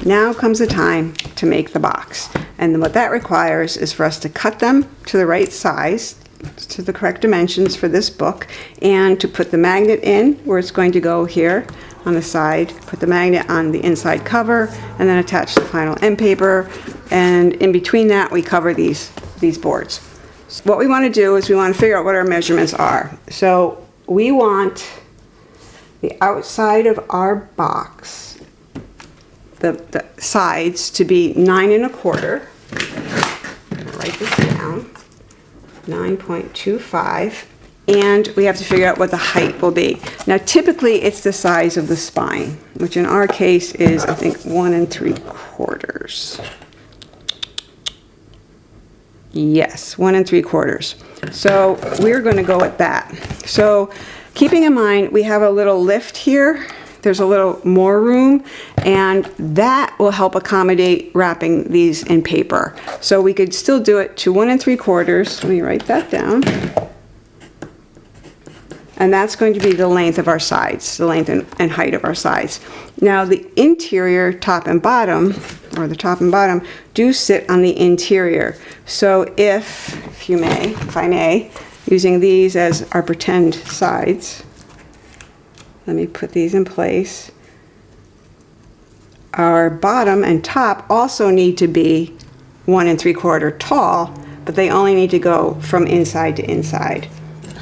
now comes the time to make the box. And what that requires is for us to cut them to the right size, to the correct dimensions for this book, and to put the magnet in where it's going to go here on the side, put the magnet on the inside cover, and then attach the final end paper. And in between that, we cover these boards. So what we want to do is we want to figure out what our measurements are. So we want the outside of our box, the sides, to be 9 1/4. Write this down. 9.25, and we have to figure out what the height will be. Now typically it's the size of the spine, which in our case is, I think, 1 3/4. Yes, 1 3/4. So we're going to go with that. So keeping in mind we have a little lift here, there's a little more room, and that will help accommodate wrapping these in paper. So we could still do it to 1 3/4. Let me write that down. And that's going to be the length of our sides, the length and height of our sides. Now the interior top and bottom, or the top and bottom, do sit on the interior. So if I may, using these as our pretend sides, let me put these in place. Our bottom and top also need to be 1 3/4 tall, but they only need to go from inside to inside.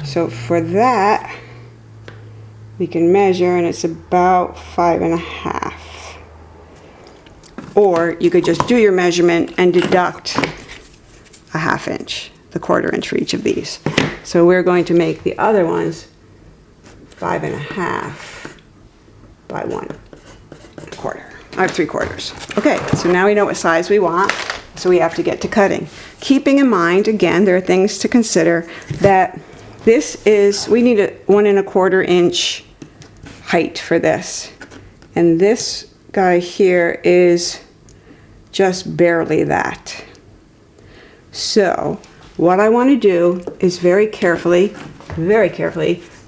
So for that, we can measure, and it's about 5 1/2. Or you could just do your measurement and deduct a 1/2 inch, the 1/4 inch for each of these. So we're going to make the other ones 5 1/2 by 1 1/4, or 3/4. Okay, so now we know what size we want, so we have to get to cutting. Keeping in mind, again, there are things to consider, that we need a 1 1/4 inch height for this. And this guy here is just barely that. So what I want to do is very carefully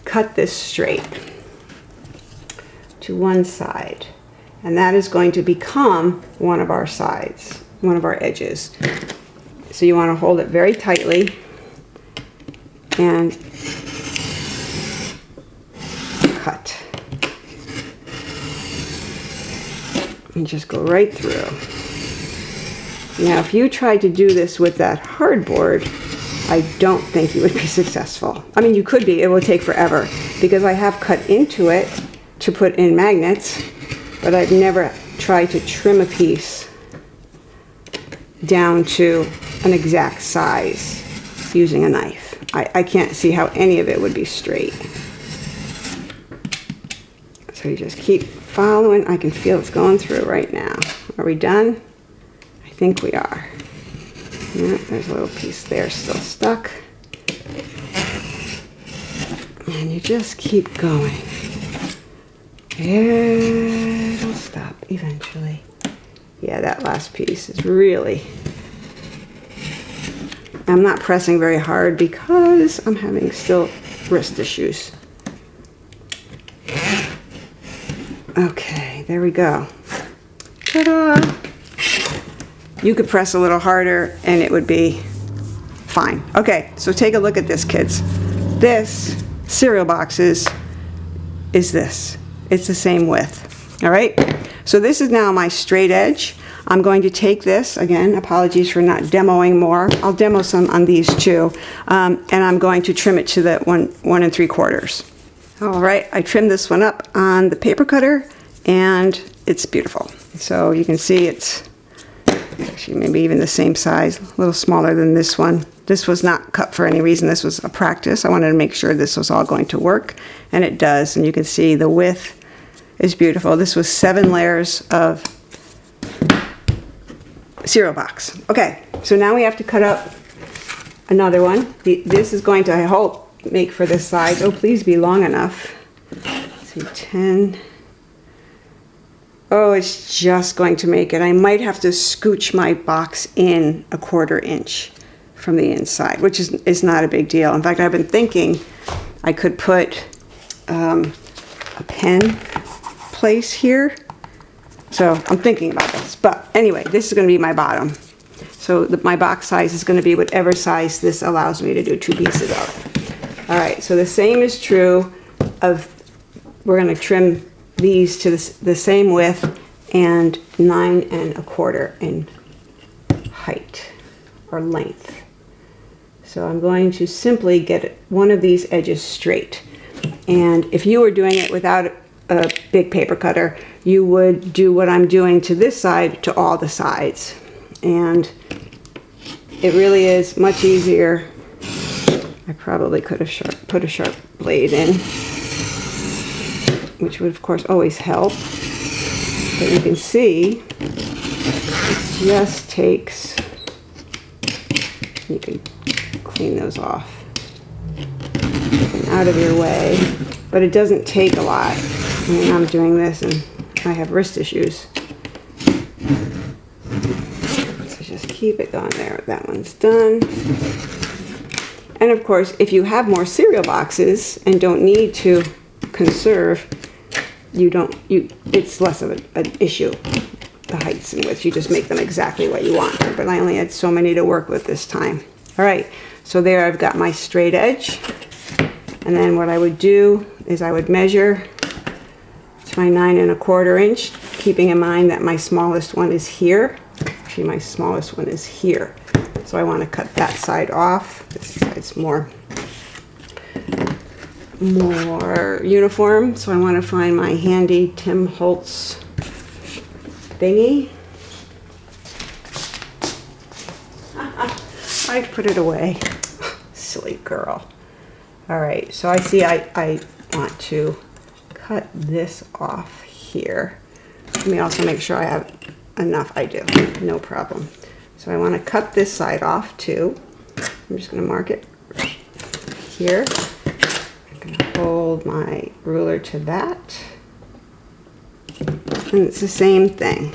cut this straight to one side, and that is going to become one of our sides, one of our edges. So you want to hold it very tightly and cut, and just go right through. Now if you tried to do this with that hardboard, I don't think you would be successful. I mean, you could be, it will take forever, because I have cut into it to put in magnets, but I've never tried to trim a piece down to an exact size using a knife. I can't see how any of it would be straight. So you just keep following. I can feel it's going through right now. Are we done? I think we are. Yeah, there's a little piece there still stuck. And you just keep going. It'll stop eventually. Yeah, that last piece is really... I'm not pressing very hard because I'm having still wrist issues. Okay, there we go. Ta-da! You could press a little harder and it would be fine. Okay, so take a look at this, kids. This cereal boxes is this. It's the same width. All right? So this is now my straight edge. I'm going to take this, again, apologies for not demoing more. I'll demo some on these too. And I'm going to trim it to the 1 3/4. All right, I trimmed this one up on the paper cutter and it's beautiful. So you can see it's actually maybe even the same size, a little smaller than this one. This was not cut for any reason. This was a practice. I wanted to make sure this was all going to work, and it does. And you can see the width is beautiful. This was 7 layers of cereal box. Okay, so now we have to cut up another one. This is going to, I hope, make for this size. Oh, please be long enough. Let's see, 10. Oh, it's just going to make it. I might have to scooch my box in 1/4 inch from the inside, which is not a big deal. In fact, I've been thinking I could put a pen place here So I'm thinking about this. But anyway, this is going to be my bottom. So my box size is going to be whatever size this allows me to do 2 pieces of. All right, so the same is true of, we're going to trim these to the same width and 9 1/4 in height or length. So I'm going to simply get one of these edges straight. And if you were doing it without a big paper cutter, you would do what I'm doing to this side to all the sides. And it really is much easier. I probably could have put a sharp blade in, which would of course always help. But you can see it just takes, you can clean those off, get them out of your way, but it doesn't take a lot. I mean, I'm doing this and I have wrist issues. So just keep it going there. That one's done. And of course, if you have more cereal boxes and don't need to conserve, it's less of an issue, the heights and widths. You just make them exactly what you want. But I only had so many to work with this time. All right, so there I've got my straight edge. And then what I would do is I would measure to my 9 1/4 inch, keeping in mind that my smallest one is here. Actually, my smallest one is here. So I want to cut that side off. This side's more uniform. So I want to find my handy Tim Holtz thingy. I'd put it away. Silly girl. All right, so I see I want to cut this off here. Let me also make sure I have enough. I do, no problem. So I want to cut this side off too. I'm just going to mark it here. I'm going to hold my ruler to that. And it's the same thing.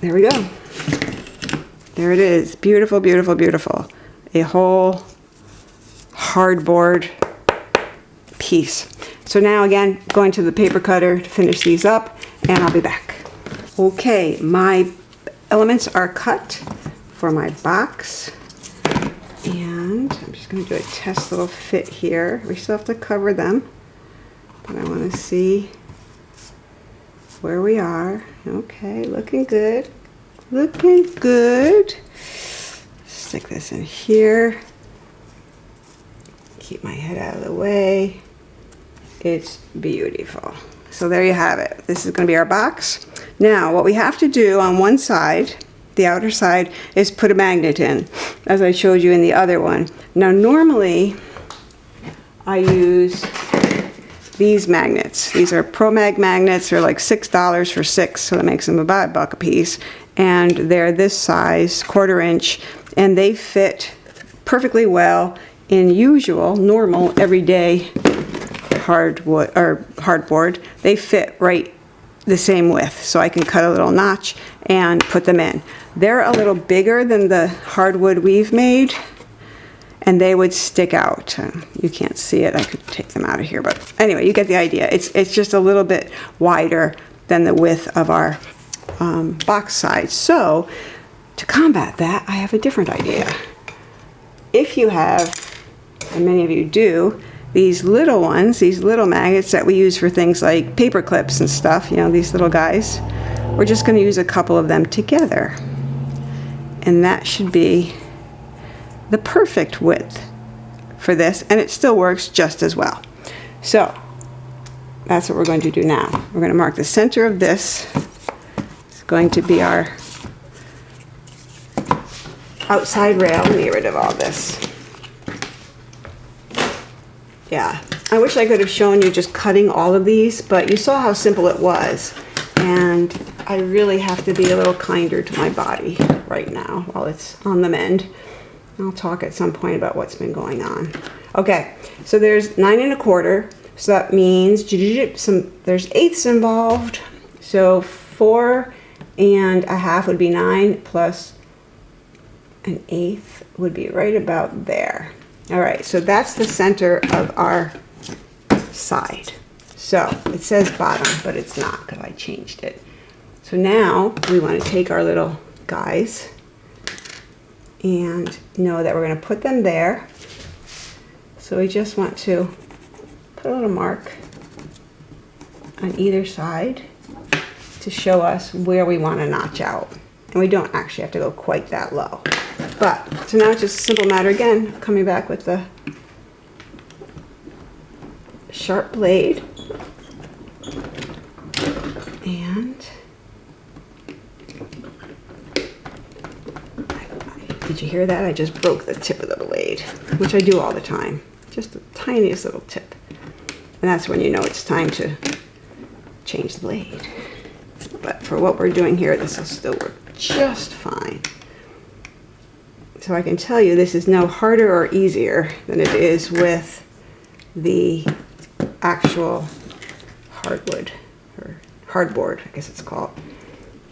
There we go. There it is. Beautiful, beautiful, beautiful. A whole hardboard piece. So now again, going to the paper cutter to finish these up, and I'll be back. Okay, my elements are cut for my box. And I'm just going to do a test little fit here. We still have to cover them, but I want to see where we are. Okay, looking good. Looking good. Stick this in here. Keep my head out of the way. It's beautiful. So there you have it. This is going to be our box. Now, what we have to do on one side, the outer side, is put a magnet in, as I showed you in the other one. Now, normally, I use these magnets. These are ProMag magnets. They're like $6 for 6, so that makes them about $1 a piece. And they're this size, 1/4 inch, and they fit perfectly well in usual, normal, everyday hardwood or hardboard. They fit right the same width, so I can cut a little notch and put them in. They're a little bigger than the hardwood we've made, and they would stick out. You can't see it. I could take them out of here, but anyway, you get the idea. It's just a little bit wider than the width of our box size. So to combat that, I have a different idea. If you have, and many of you do, these little ones, these little magnets that we use for things like paper clips and stuff, you know, these little guys, we're just going to use a couple of them together. And that should be the perfect width for this, and it still works just as well. So that's what we're going to do now. We're going to mark the center of this. It's going to be our outside rail. Let me get rid of all this. Yeah, I wish I could have shown you just cutting all of these, but you saw how simple it was. And I really have to be a little kinder to my body right now while it's on the mend. I'll talk at some point about what's been going on. Okay, so there's 9 1/4, so that means there's eighths involved. So 4 1/2 would be 9, plus an eighth would be right about there. All right, so that's the center of our side. So it says bottom, but it's not because I changed it. So now we want to take our little guys and know that we're going to put them there. So we just want to put a little mark on either side to show us where we want to notch out. And we don't actually have to go quite that low. But, so now it's just a simple matter again, coming back with the sharp blade. And did you hear that? I just broke the tip of the blade, which I do all the time. Just the tiniest little tip. And that's when you know it's time to change the blade. But for what we're doing here, this will still work just fine. So I can tell you this is no harder or easier than it is with the actual hardwood, or hardboard, I guess it's called.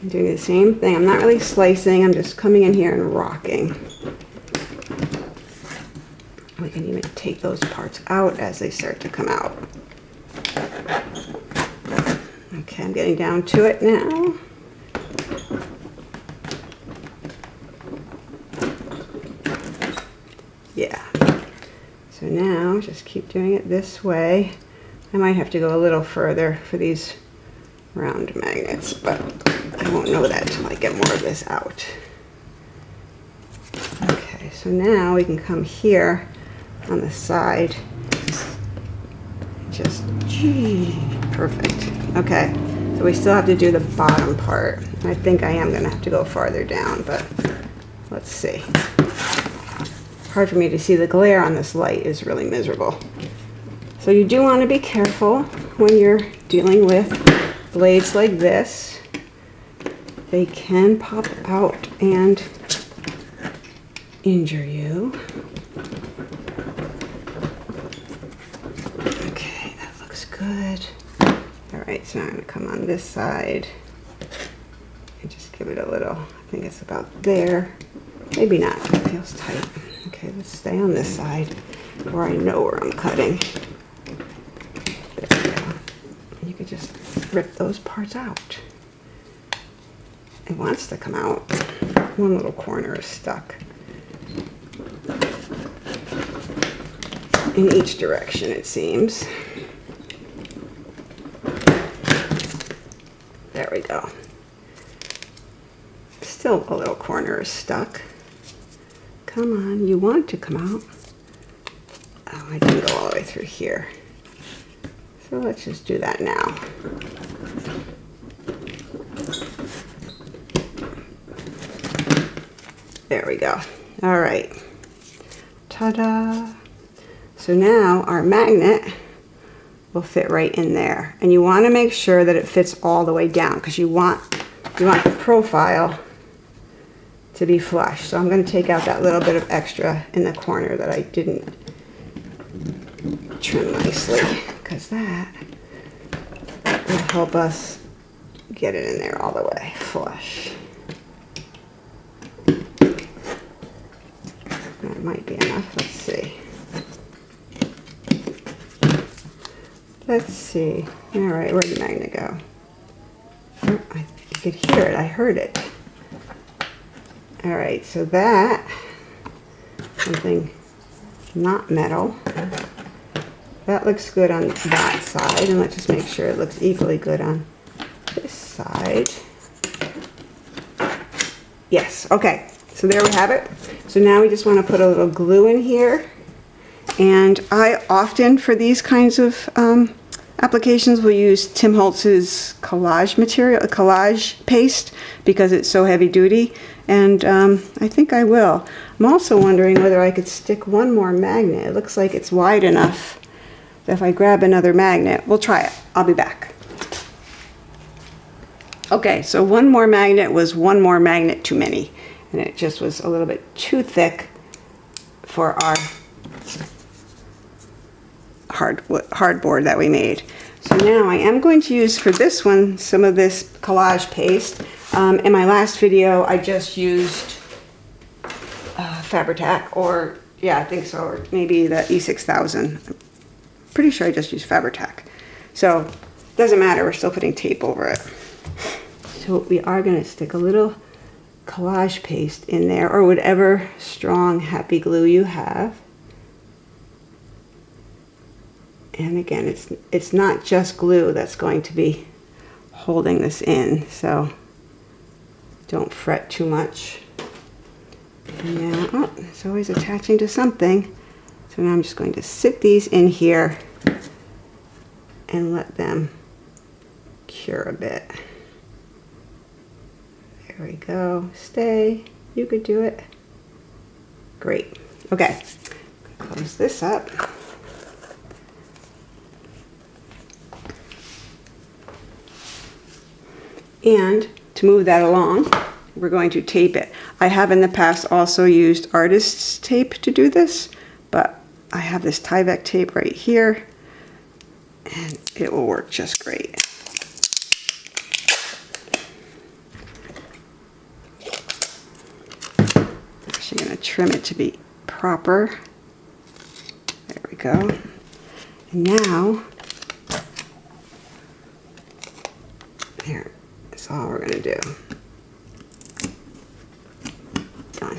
I'm doing the same thing. I'm not really slicing, I'm just coming in here and rocking. We can even take those parts out as they start to come out. Okay, I'm getting down to it now. Yeah. So now, just keep doing it this way. I might have to go a little further for these round magnets, but I won't know that till I get more of this out. Okay, so now we can come here on the side. Just, perfect. Okay, so we still have to do the bottom part. I think I am gonna have to go farther down, but let's see. Hard for me to see. The glare on this light is really miserable. So you do want to be careful when you're dealing with blades like this. They can pop out and injure you. Okay, that looks good. All right, so now I'm going to come on this side and just give it a little, I think it's about there. Maybe not, it feels tight. Okay, let's stay on this side where I know where I'm cutting. There we go. You could just rip those parts out. It wants to come out. One little corner is stuck. In each direction, it seems. There we go. Still a little corner is stuck. Come on, you want it to come out. Oh, I didn't go all the way through here. So let's just do that now. There we go. All right. Ta-da. So now our magnet will fit right in there. And you want to make sure that it fits all the way down because you want the profile to be flush. So I'm going to take out that little bit of extra in the corner that I didn't trim nicely, because that will help us get it in there all the way flush. That might be enough. Let's see. Let's see. All right, where'd the magnet go? Oh, I could hear it. I heard it. All right, so that, something not metal, that looks good on that side, and let's just make sure it looks equally good on this side. Yes, okay, so there we have it. So now we just want to put a little glue in here, and I often, for these kinds of applications, will use Tim Holtz's collage material, collage paste, because it's so heavy duty. And I think I will. I'm also wondering whether I could stick one more magnet. It looks like it's wide enough that if I grab another magnet, we'll try it. I'll be back. Okay, so one more magnet was one more magnet too many. And it just was a little bit too thick for our hardboard that we made. So now I am going to use for this one some of this collage paste. In my last video I just used Fabri-Tac or Yeah, I think so, or maybe the E6000. I'm pretty sure I just used Fabri-Tac. So, doesn't matter, we're still putting tape over it. So we are gonna stick a little collage paste in there, or whatever strong happy glue you have. And again, it's not just glue that's going to be holding this in, so don't fret too much. And now, oh, it's always attaching to something. So now I'm just going to sit these in here and let them cure a bit. There we go. Stay. You could do it. Great. Okay. Close this up. And to move that along, we're going to tape it. I have in the past also used artist's tape to do this, but I have this Tyvek tape right here, and it will work just great. I'm actually going to trim it to be proper. There we go. And now, here. That's all we're going to do. Done.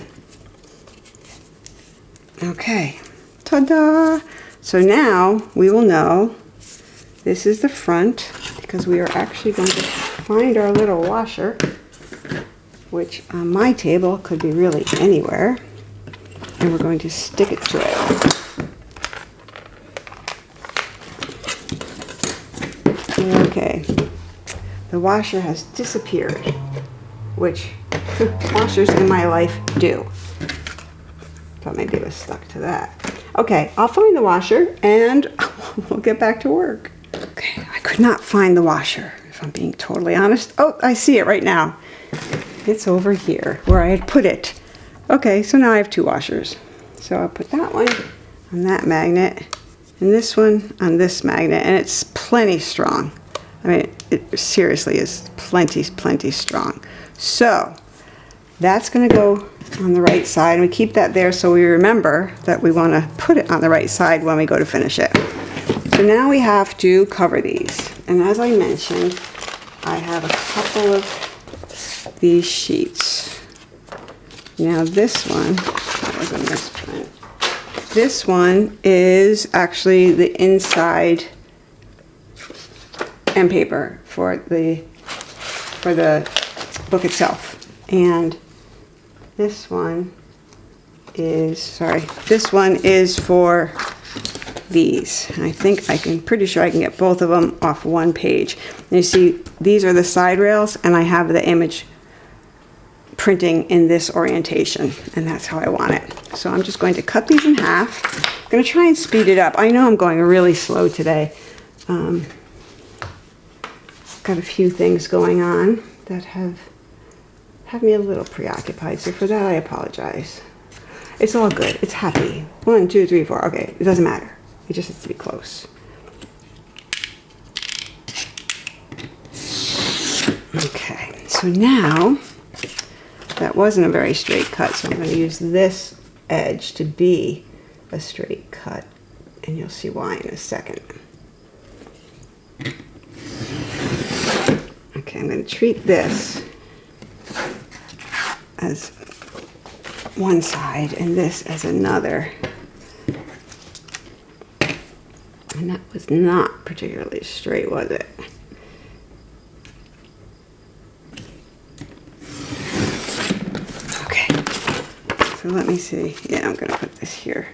Okay. Ta-da! So now we will know this is the front, because we are actually going to find our little washer, which on my table could be really anywhere, and we're going to stick it to it. Okay. The washer has disappeared, which washers in my life do. Thought maybe it was stuck to that. Okay, I'll find the washer and we'll get back to work. Okay, I could not find the washer, if I'm being totally honest. Oh, I see it right now. It's over here where I had put it. Okay, so now I have two washers. So I'll put that one on that magnet and this one on this magnet, and it's plenty strong. I mean, it seriously is plenty strong. So that's going to go on the right side, and we keep that there so we remember that we want to put it on the right side when we go to finish it. So now we have to cover these, and as I mentioned, I have a couple of these sheets. Now this one, that was a misprint. This one is actually the inside end paper for the book itself, and this one is for these. I think I'm pretty sure I can get both of them off one page. And you see, these are the side rails, and I have the image printing in this orientation, and that's how I want it. So I'm just going to cut these in half. I'm going to try and speed it up. I know I'm going really slow today. Got a few things going on that have me a little preoccupied, so for that I apologize. It's all good. It's happy. 1, 2, 3, 4. Okay, it doesn't matter. It just has to be close. Okay, so now that wasn't a very straight cut, so I'm going to use this edge to be a straight cut, and you'll see why in a second. Okay, I'm going to treat this as one side and this as another. And that was not particularly straight, was it? Okay, so let me see. Yeah, I'm going to put this here.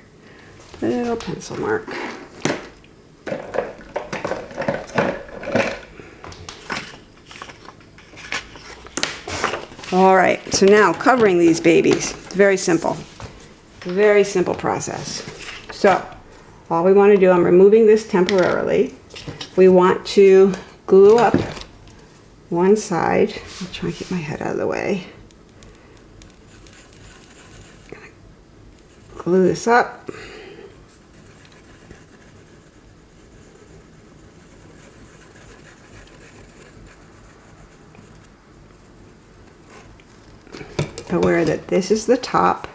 Little pencil mark. All right, so now covering these babies, very simple process. So all we want to do, I'm removing this temporarily. We want to glue up one side. I'll try and keep my head out of the way. Glue this up. Aware that this is the top,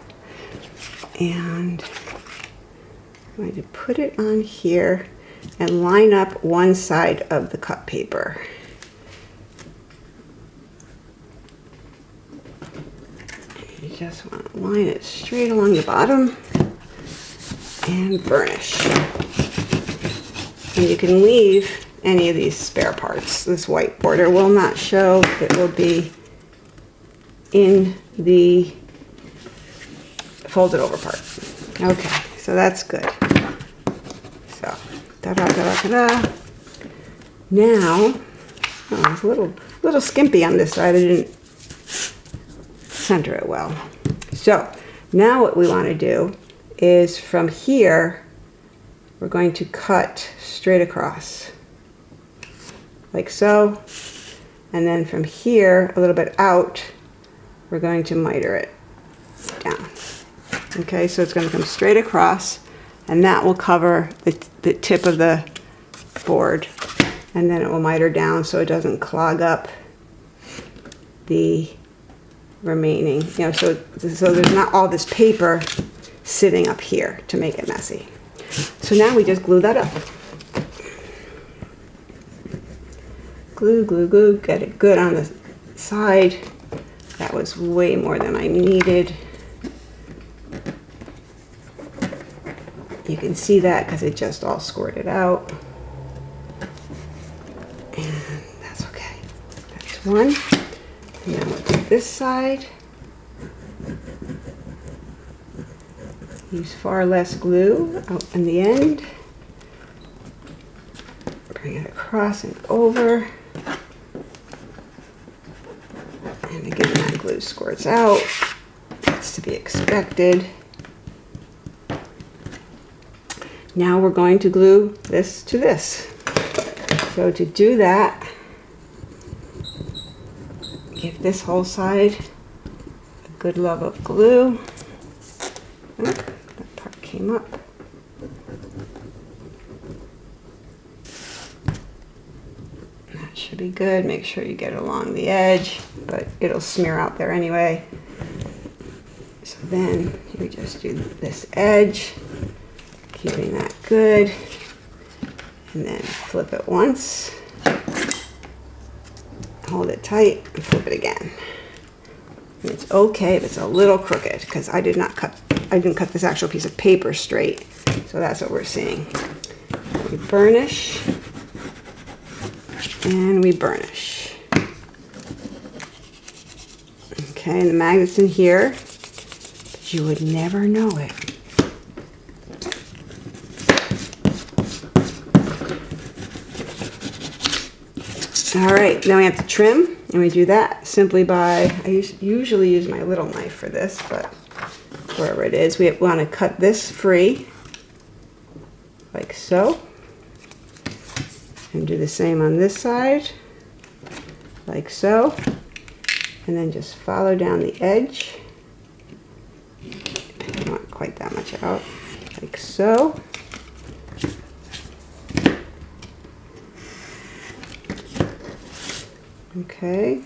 and going to put it on here and line up one side of the cut paper. You just want to line it straight along the bottom and burnish. And you can leave any of these spare parts. This white border will not show. It will be in the folded over part. Okay, so that's good. So, da-da-da-da-da. Now, oh, it's a little skimpy on this side. I didn't center it well. So, now what we want to do is from here, we're going to cut straight across, like so. And then from here, a little bit out, we're going to miter it down. Okay, so it's going to come straight across, and that will cover the tip of the board, and then it will miter down so it doesn't clog up the remaining, you know, so there's not all this paper sitting up here to make it messy. So now we just glue that up. Glue, glue, glue, get it good on the side. That was way more than I needed. You can see that because it just all squirted out. And that's okay. That's one. And then we'll do this side. Use far less glue out in the end. Bring it across and over. And again, that glue squirts out. That's to be expected. Now we're going to glue this to this. So to do that, give this whole side a good love of glue. Oh, that part came up. That should be good. Make sure you get it along the edge, but it'll smear out there anyway. So then we just do this edge, keeping that good, and then flip it once, hold it tight, and flip it again. And it's okay if it's a little crooked, because I didn't cut this actual piece of paper straight, so that's what we're seeing. We burnish, and we burnish. Okay, and the magnet's in here, but you would never know it. All right, then we have to trim, and we do that simply by, I usually use my little knife for this, but wherever it is, we want to cut this free, like so, and do the same on this side, like so, and then just follow down the edge. I don't want quite that much out, like so. Okay,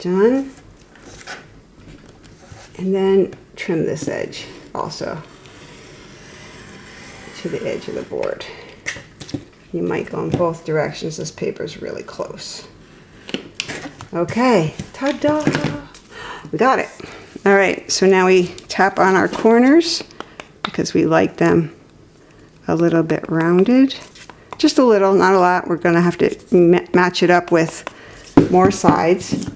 done. And then trim this edge also to the edge of the board. You might go in both directions. This paper is really close. Okay, ta-da! We got it. All right, so now we tap on our corners because we like them a little bit rounded. Just a little, not a lot. We're gonna have to match it up with more sides,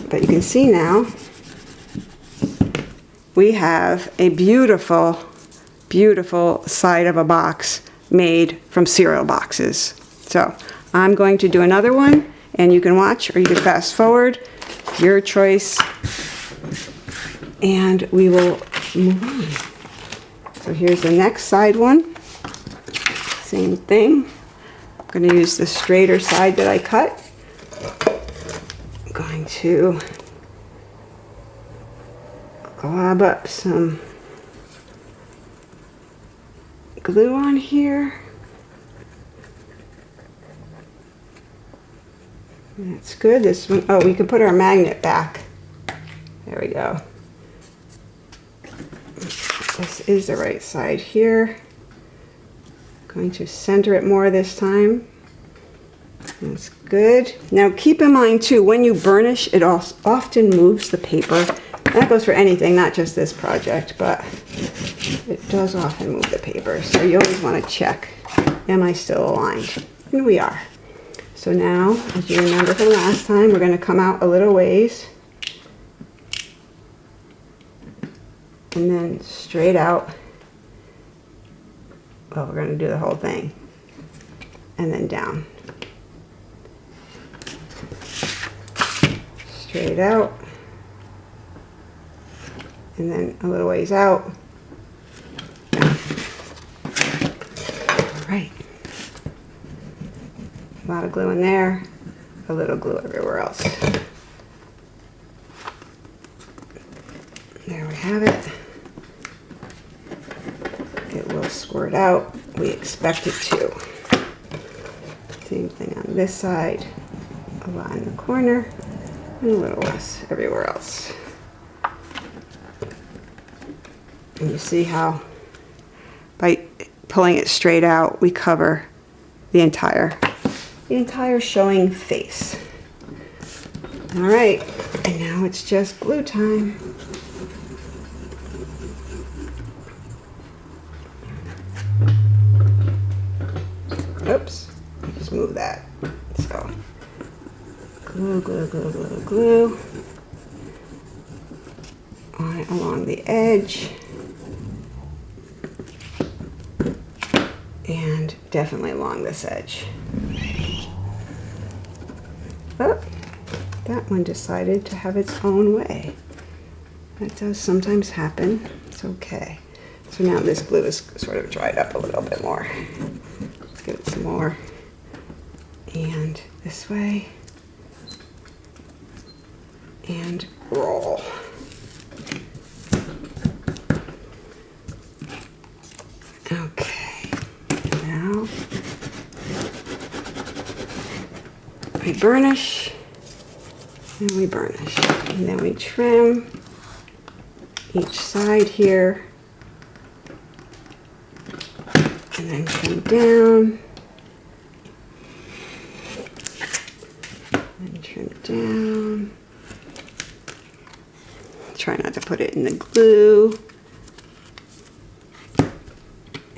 but you can see now we have a beautiful, beautiful side of a box made from cereal boxes. So I'm going to do another one, and you can watch or you can fast forward, your choice, and we will move on. So here's the next side one, same thing. I'm going to use the straighter side that I cut. I'm going to glob up some glue on here. That's good. This one, oh, we can put our magnet back. There we go. This is the right side here. Going to center it more this time. That's good. Now keep in mind too, when you burnish, it often moves the paper. That goes for anything, not just this project, but it does often move the paper. So you always want to check, am I still aligned? And we are. So now, as you remember from last time, we're going to come out a little ways. And then straight out. Well, we're going to do the whole thing. And then down. Straight out. And then a little ways out. Right. A lot of glue in there, a little glue everywhere else. There we have it. It will squirt out. We expect it to. Same thing on this side, a lot in the corner, and a little less everywhere else. And you see how by pulling it straight out, we cover the entire showing face. All right, and now it's just glue time. Oops, just move that. So, glue, glue, glue, glue, glue. On it along the edge. And definitely along this edge. Oh, that one decided to have its own way. That does sometimes happen. It's okay. So now this glue is sort of dried up a little bit more. Let's give it some more. And this way. And roll. Okay. Now we burnish, and we burnish, and then we trim each side here, and then come down, and trim down. Try not to put it in the glue.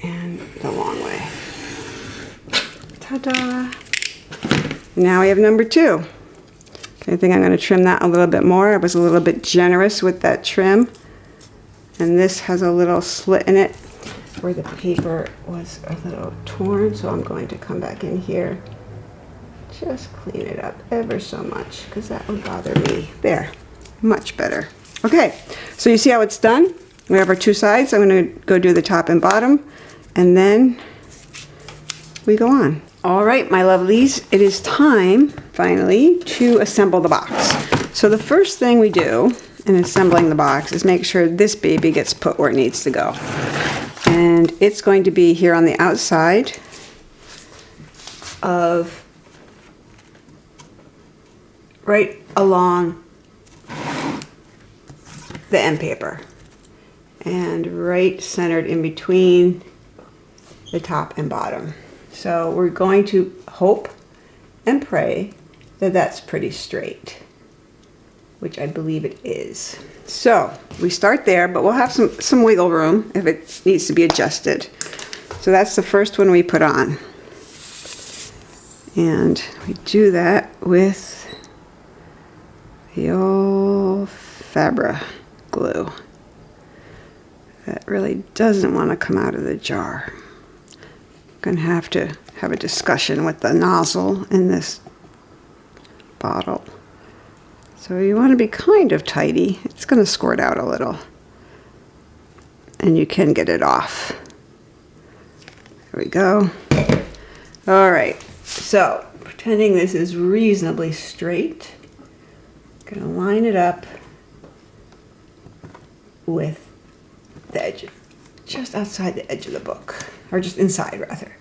And the long way. Ta-da! Now we have number 2. Okay, I think I'm going to trim that a little bit more. I was a little bit generous with that trim. And this has a little slit in it where the paper was a little torn. So I'm going to come back in here. Just clean it up ever so much because that would bother me. There. Much better. Okay, so you see how it's done? We have our 2 sides. I'm going to go do the top and bottom. And then we go on. All right, my lovelies, it is time, finally, to assemble the box. So the first thing we do in assembling the box is make sure this baby gets put where it needs to go. And it's going to be here on the outside of, right along the end paper. And right centered in between the top and bottom. So we're going to hope and pray that that's pretty straight, which I believe it is. So we start there, but we'll have some wiggle room if it needs to be adjusted. So that's the first one we put on. And we do that with the old Fabra glue. That really doesn't want to come out of the jar. I'm going to have a discussion with the nozzle in this bottle. So you want to be kind of tidy. It's going to squirt out a little. And you can get it off. There we go. All right. So pretending this is reasonably straight, I'm going to line it up with the edge, just outside the edge of the book, or just inside rather.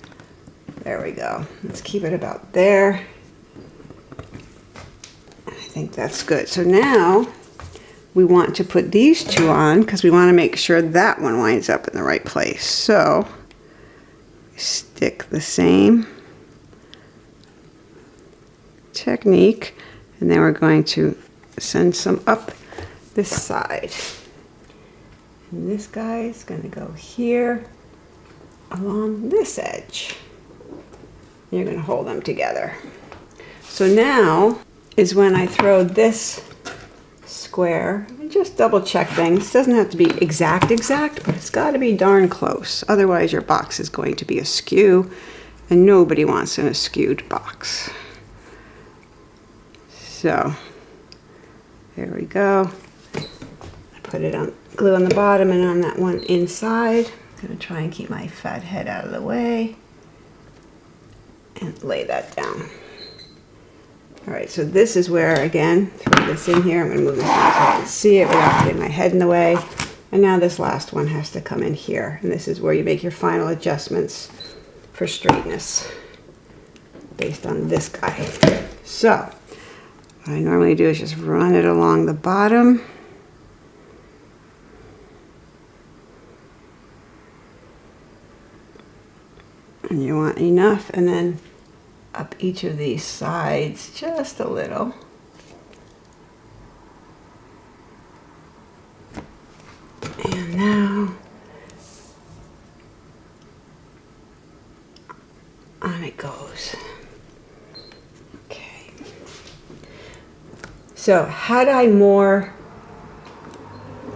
There we go. Let's keep it about there. I think that's good. So now we want to put these 2 on because we want to make sure that one winds up in the right place. So stick the same technique, and then we're going to send some up this side. And this guy is going to go here along this edge. You're going to hold them together. So now is when I throw this square. Just double check things. It doesn't have to be exact, but it's got to be darn close. Otherwise your box is going to be askew, and nobody wants an askewed box. So there we go. I put it on glue on the bottom and on that one inside. I'm going to try and keep my fat head out of the way and lay that down. All right, so this is where, again, throw this in here. I'm going to move this down so I can see it without getting my head in the way. And now this last one has to come in here. And this is where you make your final adjustments for straightness based on this guy. So what I normally do is just run it along the bottom. And you want enough, and then up each of these sides just a little. And now on it goes. Okay. So had I more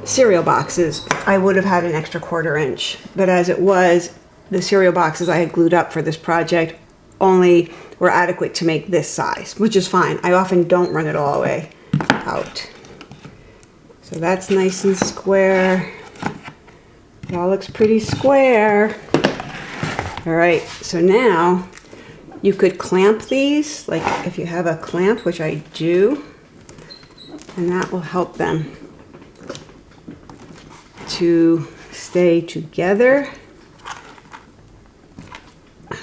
cereal boxes, I would have had an extra 1/4 inch. But as it was, the cereal boxes I had glued up for this project only were adequate to make this size, which is fine. I often don't run it all the way out. So that's nice and square. It all looks pretty square. All right, so now you could clamp these, like if you have a clamp, which I do, and that will help them to stay together.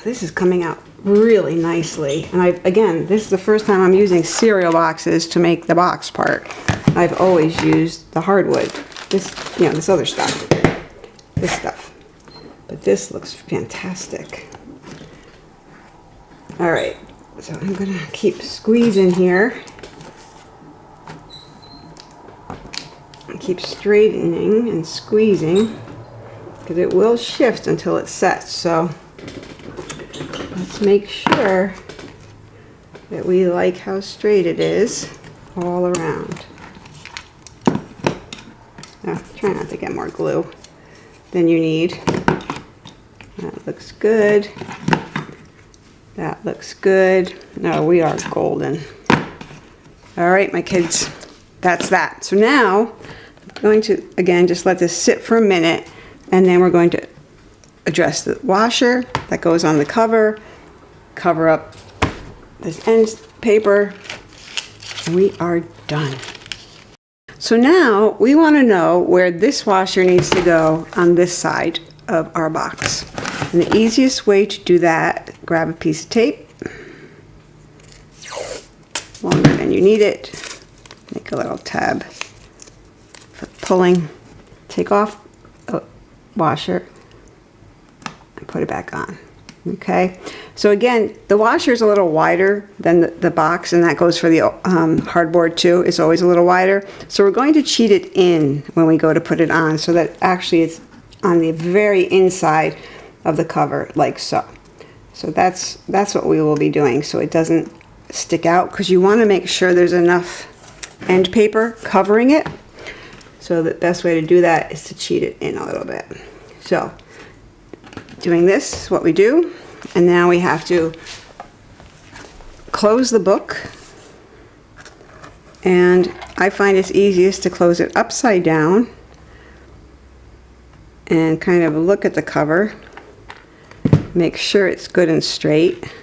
This is coming out really nicely. And again, this is the first time I'm using cereal boxes to make the box part. I've always used the hardwood. This, this other stuff. This stuff. But this looks fantastic. All right, so I'm gonna keep squeezing here. And keep straightening and squeezing, because it will shift until it sets. So let's make sure that we like how straight it is all around. Now, try not to get more glue than you need. That looks good. That looks good. No, we are golden. All right, my kids, that's that. So now I'm going to, again, just let this sit for a minute, and then we're going to address the washer that goes on the cover, cover up this end paper, and we are done. So now we want to know where this washer needs to go on this side of our box. And the easiest way to do that, grab a piece of tape, longer than you need it, make a little tab for pulling, take off the washer, and put it back on. Okay, so again, the washer is a little wider than the box, and that goes for the hardboard too. It's always a little wider. So we're going to cheat it in when we go to put it on, so that actually it's on the very inside of the cover, like so. So that's what we will be doing, so it doesn't stick out, because you want to make sure there's enough end paper covering it. So the best way to do that is to cheat it in a little bit. So doing this is what we do, and now we have to close the book, and I find it's easiest to close it upside down and kind of look at the cover, make sure it's good and straight,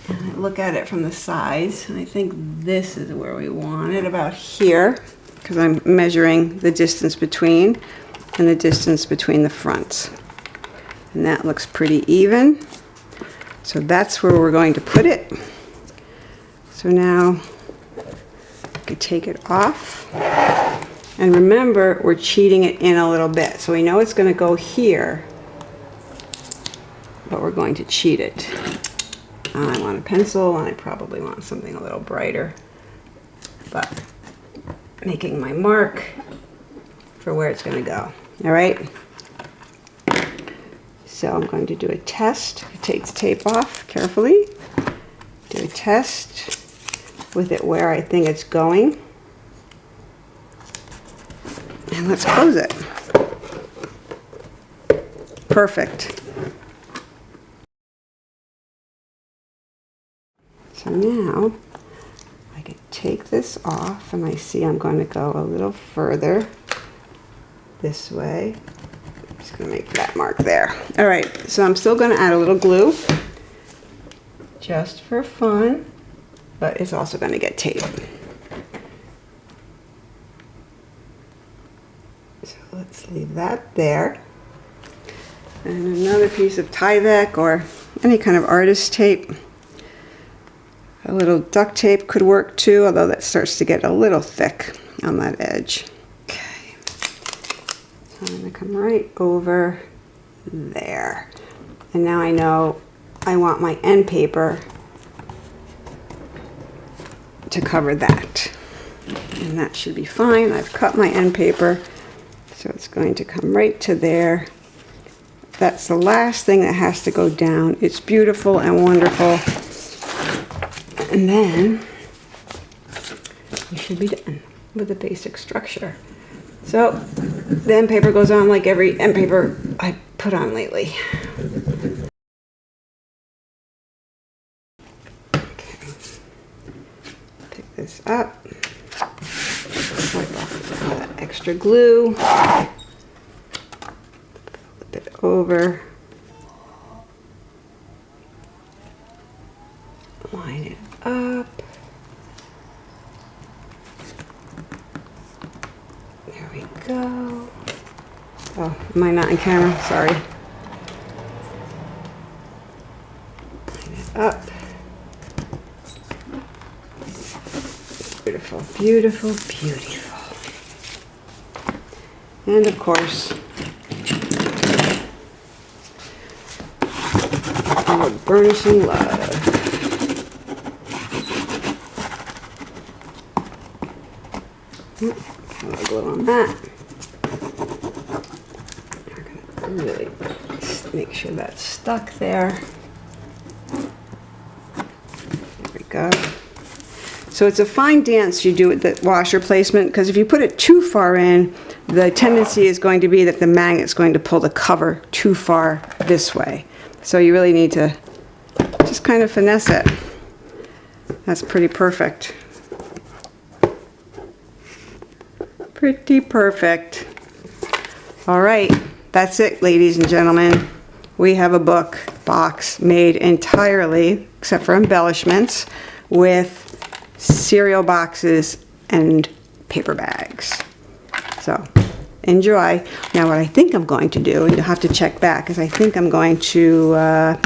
and I look at it from the sides, and I think this is where we want it, about here, because I'm measuring the distance between and the distance between the fronts, and that looks pretty even. So that's where we're going to put it. So now I can take it off, and remember, we're cheating it in a little bit, so we know it's going to go here, but we're going to cheat it. I want a pencil, and I probably want something a little brighter, but making my mark for where it's going to go. All right. So I'm going to do a test. Take the tape off carefully. Do a test with it where I think it's going. And let's close it. Perfect. So now I can take this off, and I see I'm going to go a little further this way. I'm just going to make that mark there. All right, so I'm still going to add a little glue just for fun, but it's also going to get tape. So let's leave that there. And another piece of Tyvek or any kind of artist tape. A little duct tape could work too, although that starts to get a little thick on that edge. Okay, so I'm going to come right over there. And now I know I want my end paper to cover that. And that should be fine. I've cut my end paper, so it's going to come right to there. That's the last thing that has to go down. It's beautiful and wonderful. And then we should be done with the basic structure. So the end paper goes on like every end paper I put on lately. Okay. Pick this up. Wipe off that extra glue. Flip it over. Line it up. There we go. Oh, am I not in camera? Sorry. Line it up. Beautiful, beautiful, beautiful. And of course, our burnishing love. A little glue on that. We're going to really make sure that's stuck there. There we go. So it's a fine dance you do with the washer placement, because if you put it too far in, the tendency is going to be that the magnet's going to pull the cover too far this way. So you really need to just kind of finesse it. That's pretty perfect. Pretty perfect. All right, that's it, ladies and gentlemen. We have a book box made entirely, except for embellishments, with cereal boxes and paper bags. So enjoy. Now what I think I'm going to do, and you'll have to check back, is I think I'm going to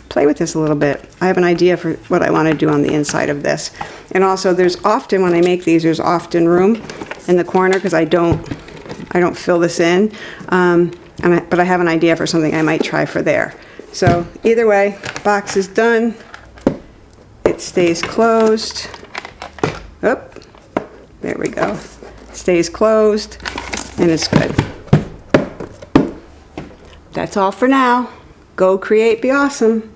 play with this a little bit. I have an idea for what I want to do on the inside of this. And also there's often, when I make these, there's often room in the corner because I don't fill this in. But I have an idea for something I might try for there. So either way, box is done. It stays closed. Oh, there we go. Stays closed, and it's good. That's all for now. Go create, be awesome.